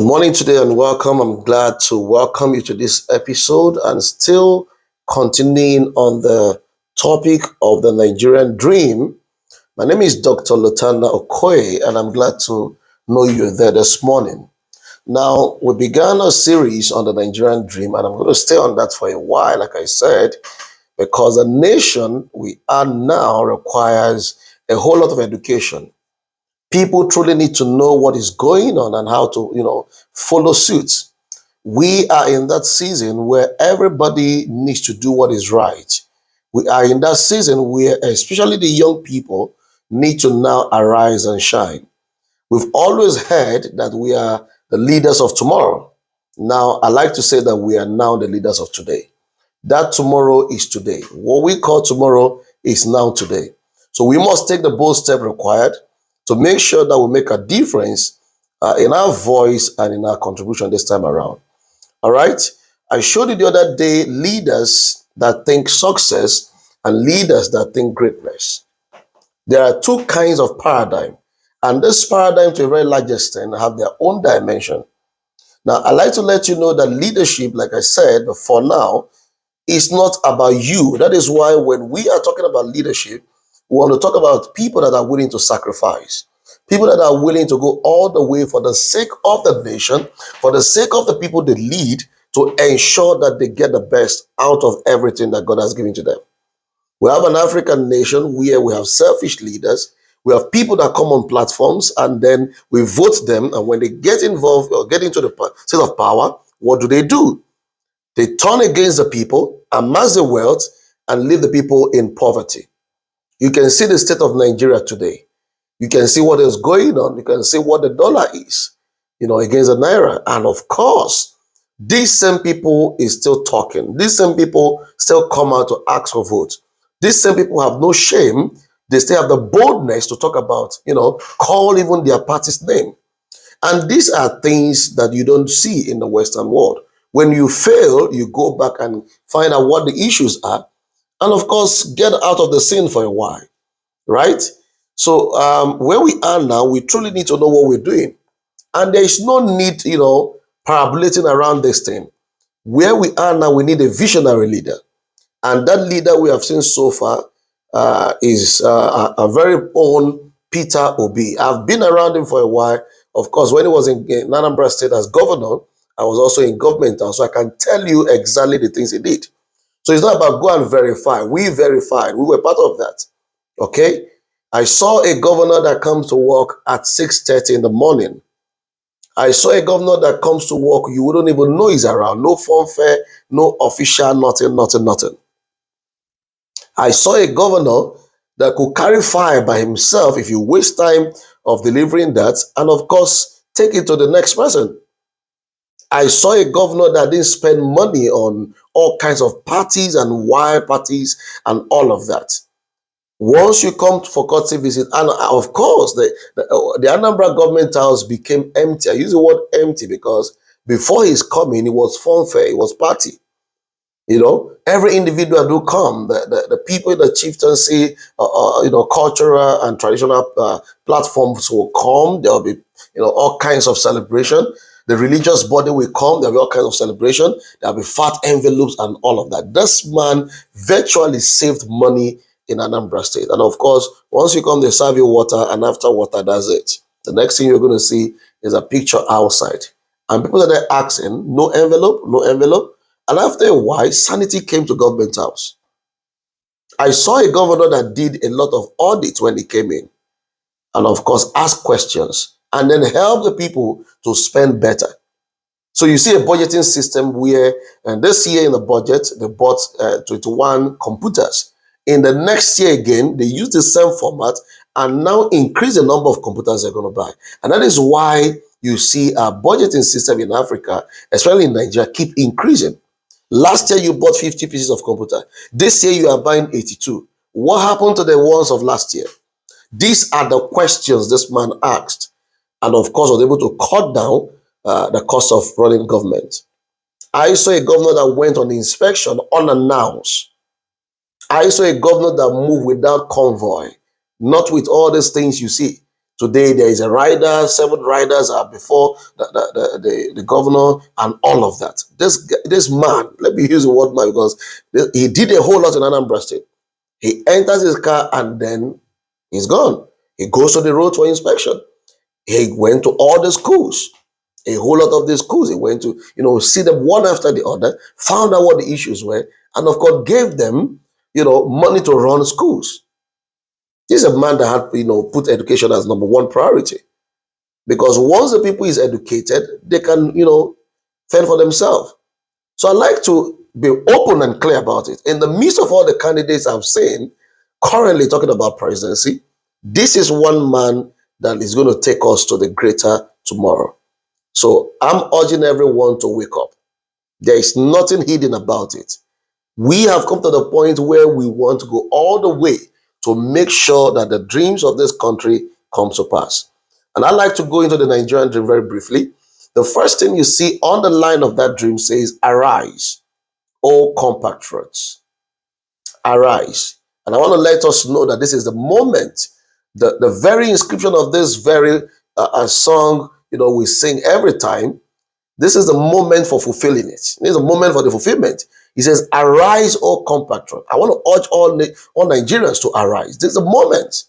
Good morning today and welcome. I'm glad to welcome you to this episode and still continuing on the topic of the Nigerian Dream. My name is Dr.Lotanna Okoye and I'm glad to know you're there this morning. Now, we began a series on the Nigerian Dream and I'm going to stay on that for a while, like I said, because the nation we are now requires a whole lot of education. People truly need to know what is going on and how to, follow suit. We are in that season where everybody needs to do what is right. We are in that season where especially the young people need to now arise and shine. We've always heard that we are the leaders of tomorrow. Now, I like to say that we are now the leaders of today. That tomorrow is today. What we call tomorrow is now today. So we must take the bold step required to make sure that we make a difference in our voice and in our contribution this time around. All right. I showed you the other day leaders that think success and leaders that think greatness. There are two kinds of paradigm, and this paradigm to a very large extent have their own dimension. Now, I like to let you know that leadership, like I said before now, is not about you. That is why when we are talking about leadership, we want to talk about people that are willing to sacrifice, people that are willing to go all the way for the sake of the nation, for the sake of the people they lead, to ensure that they get the best out of everything that God has given to them. We have an African nation where we have selfish leaders. We have people that come on platforms and then we vote them. And when they get involved or get into the seat of power, what do? They turn against the people, amass the wealth, and leave the people in poverty. You can see the state of Nigeria today. You can see what is going on. You can see what the dollar is, against the naira. And of course, these same people is still talking. These same people still come out to ask for votes. These same people have no shame. They still have the boldness to talk about, call even their party's name. And these are things that you don't see in the Western world. When you fail, you go back and find out what the issues are. And of course, get out of the scene for a while, right? So where we are now, we truly need to know what we're doing. And there is no need, parabolating around this thing. Where we are now, we need a visionary leader. And that leader we have seen so far is a very own Peter Obi. I've been around him for a while. Of course, when he was in Anambra State as governor, I was also in government, so I can tell you exactly the things he did. So it's not about go and verify. We verified. We were part of that. Okay? I saw a governor that comes to work at 6:30 in the morning. I saw a governor that comes to work, you wouldn't even know he's around. No fanfare, no official, nothing. I saw a governor that could carry fire by himself if you waste time of delivering that, and of course, take it to the next person. I saw a governor that didn't spend money on all kinds of parties and wire parties and all of that. Once you come for courtesy visit, and of course, the Anambra Government House became empty. I use the word empty because before his coming, it was funfair, it was party. Every individual do come. The people in the chieftaincy, cultural and traditional platforms will come. There will be, all kinds of celebration. The religious body will come. There will be all kinds of celebration. There will be fat envelopes and all of that. This man virtually saved money in Anambra State. And of course, once you come, they serve you water, and after water, that's it. The next thing you're going to see is a picture outside. And people that are asking, no envelope. And after a while, sanity came to government house. I saw a governor that did a lot of audits when he came in. And of course, ask questions and then help the people to spend better. So you see a budgeting system where, and this year in the budget, they bought 21 computers. In the next year again, they use the same format and now increase the number of computers they're going to buy. And that is why you see our budgeting system in Africa, especially in Nigeria, keep increasing. Last year, you bought 50 pieces of computer. This year, you are buying 82. What happened to the ones of last year? These are the questions this man asked. And of course, was able to cut down the cost of running government. I saw a governor that went on inspection unannounced. I saw a governor that moved without convoy, not with all these things you see. Today there is a rider, 7 riders are before the governor and all of that. This man, let me use the word man because he did a whole lot in Anambra State. He enters his car and then he's gone. He goes to the road for inspection. He went to all the schools, a whole lot of the schools. He went to, see them one after the other, found out what the issues were, and of course gave them, money to run schools. This is a man that had, put education as number 1 priority. Because once the people is educated, they can, fend for themselves. So I like to be open and clear about it. In the midst of all the candidates I've seen currently talking about presidency, this is one man that is going to take us to the greater tomorrow. So I'm urging everyone to wake up. There is nothing hidden about it. We have come to the point where we want to go all the way to make sure that the dreams of this country come to pass. And I'd like to go into the Nigerian dream very briefly. The first thing you see on the line of that dream says, "Arise, O compatriots, arise." And I want to let us know that this is the moment, the very inscription of this very song, we sing every time. This is the moment for fulfilling it. This is the moment for the fulfillment. He says, "Arise, O compatriot." I want to urge all Nigerians to arise. This is the moment.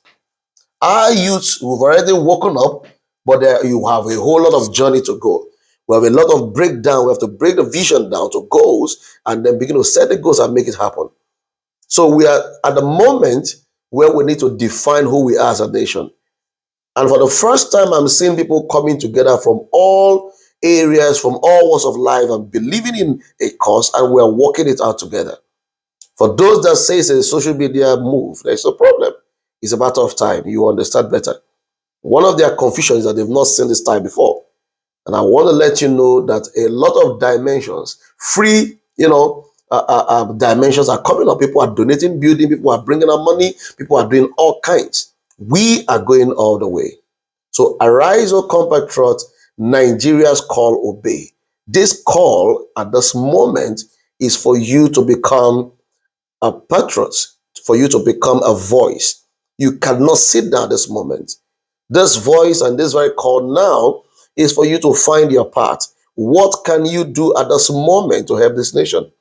Our youths, we've already woken up, but you have a whole lot of journey to go. We have a lot of breakdown. We have to break the vision down to goals and then begin to set the goals and make it happen. So we are at the moment where we need to define who we are as a nation. And for the first time, I'm seeing people coming together from all areas, from all walks of life, and believing in a cause, and we are working it out together. For those that say it's a social media move, there's no problem. It's a matter of time. You understand better. One of their confusions is that they've not seen this time before. And I want to let you know that a lot of dimensions, free, dimensions are coming up. People are donating building, people are bringing out money, people are doing all kinds. We are going all the way. So arise, O compatriot, Nigeria's call, obey. This call at this moment is for you to become a patriot, for you to become a voice. You cannot sit down this moment. This voice and this very call now is for you to find your part. What can you do at this moment to help this nation?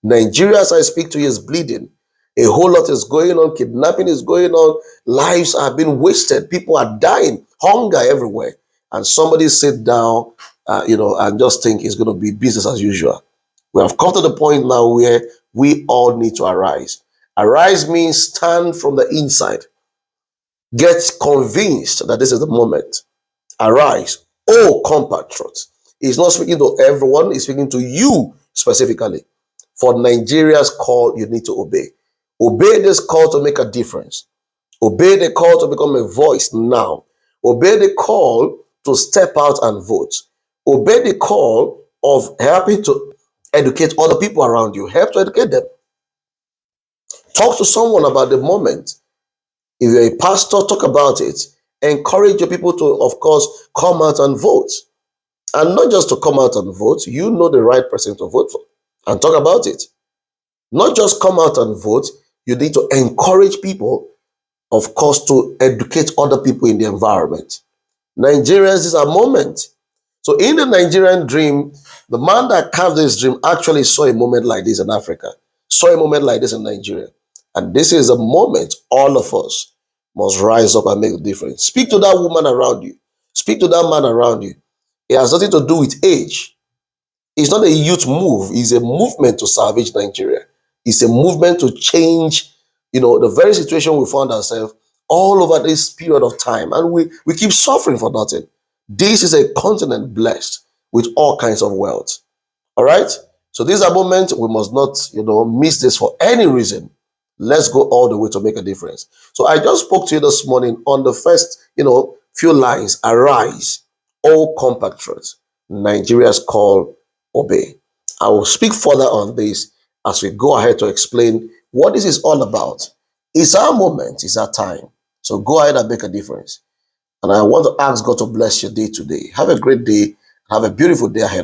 Nigeria, as I speak to you, is bleeding. A whole lot is going on. Kidnapping is going on. Lives are being wasted. People are dying. Hunger everywhere. And somebody sit down, and just think it's going to be business as usual. We have come to the point now where we all need to arise. Arise means stand from the inside. Get convinced that this is the moment. Arise, O compatriots. He's not speaking to everyone. He's speaking to you specifically. For Nigeria's call, you need to obey. Obey this call to make a difference. Obey the call to become a voice now. Obey the call to step out and vote. Obey the call of helping to educate other people around you. Help to educate them. Talk to someone about the moment. If you're a pastor, talk about it. Encourage your people to, of course, come out and vote. And not just to come out and vote, you know the right person to vote for. And talk about it. Not just come out and vote, you need to encourage people, of course, to educate other people in the environment. Nigerians, is a moment. So in the Nigerian dream, the man that carved this dream actually saw a moment like this in Africa, saw a moment like this in Nigeria. And this is a moment all of us must rise up and make a difference. Speak to that woman around you. Speak to that man around you. It has nothing to do with age. It's not a youth move. It's a movement to salvage Nigeria. It's a movement to change, the very situation we found ourselves all over this period of time. And we keep suffering for nothing. This is a continent blessed with all kinds of wealth. All right? So this is a moment we must not, miss this for any reason. Let's go all the way to make a difference. So I just spoke to you this morning on the first, few lines. Arise, O compatriots, Nigeria's call, obey. I will speak further on this as we go ahead to explain what this is all about. It's our moment, it's our time. So go ahead and make a difference. And I want to ask God to bless your day today. Have a great day. Have a beautiful day ahead of you.